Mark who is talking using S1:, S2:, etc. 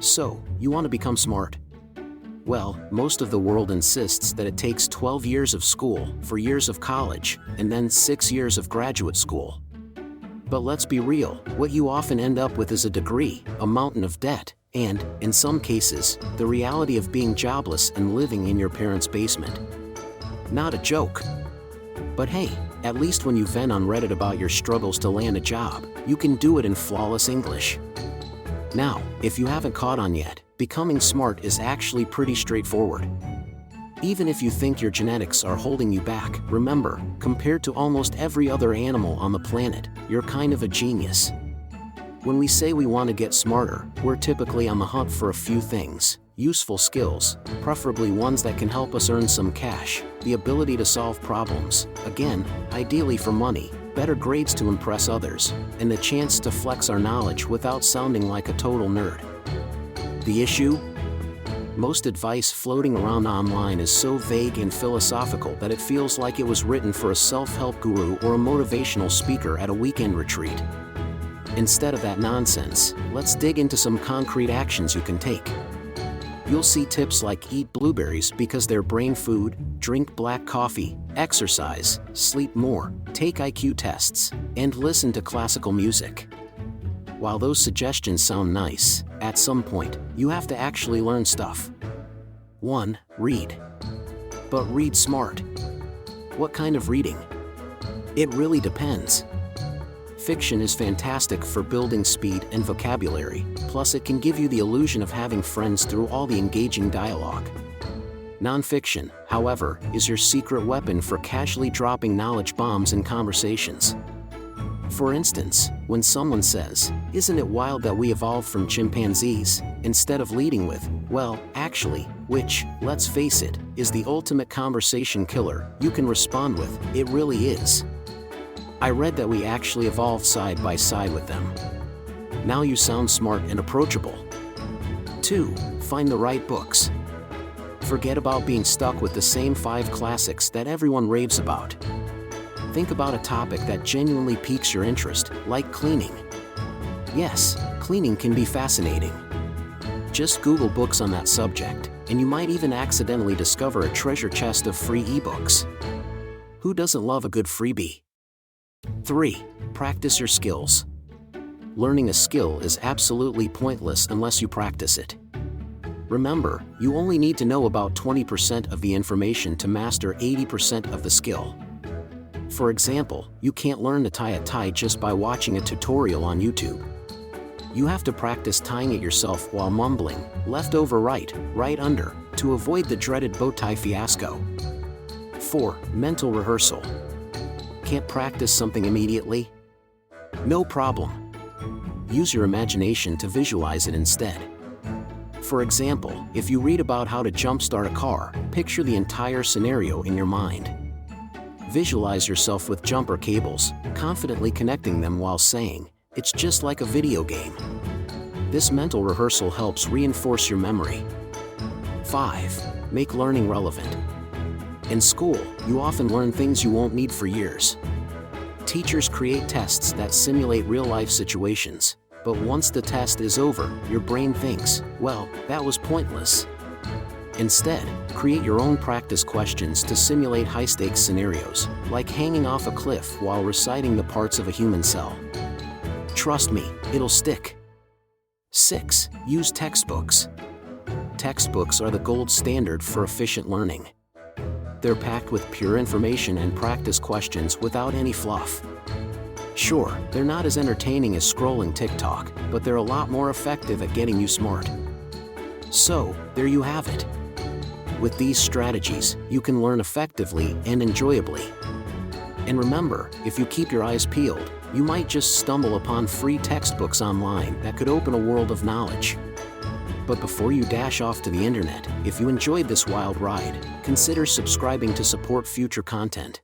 S1: So, you want to become smart? Well, most of the world insists that it takes 12 years of school, 4 years of college, and then 6 years of graduate school. But let's be real, what you often end up with is a degree, a mountain of debt, and, in some cases, the reality of being jobless and living in your parents' basement. Not a joke. But hey, at least when you vent on Reddit about your struggles to land a job, you can do it in flawless English. Now, if you haven't caught on yet, becoming smart is actually pretty straightforward. Even if you think your genetics are holding you back, remember, compared to almost every other animal on the planet, you're kind of a genius. When we say we want to get smarter, we're typically on the hunt for a few things: useful skills, preferably ones that can help us earn some cash, the ability to solve problems, again, ideally for money, better grades to impress others, and the chance to flex our knowledge without sounding like a total nerd. The issue? Most advice floating around online is so vague and philosophical that it feels like it was written for a self-help guru or a motivational speaker at a weekend retreat. Instead of that nonsense, let's dig into some concrete actions you can take. You'll see tips like eat blueberries because they're brain food, drink black coffee, exercise, sleep more, take IQ tests, and listen to classical music. While those suggestions sound nice, at some point, you have to actually learn stuff. 1. Read. But read smart. What kind of reading? It really depends. Fiction is fantastic for building speed and vocabulary, plus it can give you the illusion of having friends through all the engaging dialogue. Nonfiction, however, is your secret weapon for casually dropping knowledge bombs in conversations. For instance, when someone says, "Isn't it wild that we evolved from chimpanzees?" instead of leading with, "Well, actually," which, let's face it, is the ultimate conversation killer, you can respond with, "It really is. I read that we actually evolved side by side with them." Now you sound smart and approachable. 2. Find the right books. Forget about being stuck with the same 5 classics that everyone raves about. Think about a topic that genuinely piques your interest, like cleaning. Yes, cleaning can be fascinating. Just Google books on that subject, and you might even accidentally discover a treasure chest of free ebooks. Who doesn't love a good freebie? 3. Practice your skills. Learning a skill is absolutely pointless unless you practice it. Remember, you only need to know about 20% of the information to master 80% of the skill. For example, you can't learn to tie a tie just by watching a tutorial on YouTube. You have to practice tying it yourself while mumbling, left over right, right under, to avoid the dreaded bow tie fiasco. 4. Mental rehearsal. Can't practice something immediately? No problem. Use your imagination to visualize it instead. For example, if you read about how to jumpstart a car, picture the entire scenario in your mind. Visualize yourself with jumper cables, confidently connecting them while saying, "It's just like a video game." This mental rehearsal helps reinforce your memory. 5. Make learning relevant. In school, you often learn things you won't need for years. Teachers create tests that simulate real-life situations, but once the test is over, your brain thinks, "Well, that was pointless." Instead, create your own practice questions to simulate high-stakes scenarios, like hanging off a cliff while reciting the parts of a human cell. Trust me, it'll stick. 6. Use textbooks. Textbooks are the gold standard for efficient learning. They're packed with pure information and practice questions without any fluff. Sure, they're not as entertaining as scrolling TikTok, but they're a lot more effective at getting you smart. So, there you have it. With these strategies, you can learn effectively and enjoyably. And remember, if you keep your eyes peeled, you might just stumble upon free textbooks online that could open a world of knowledge. But before you dash off to the internet, if you enjoyed this wild ride, consider subscribing to support future content.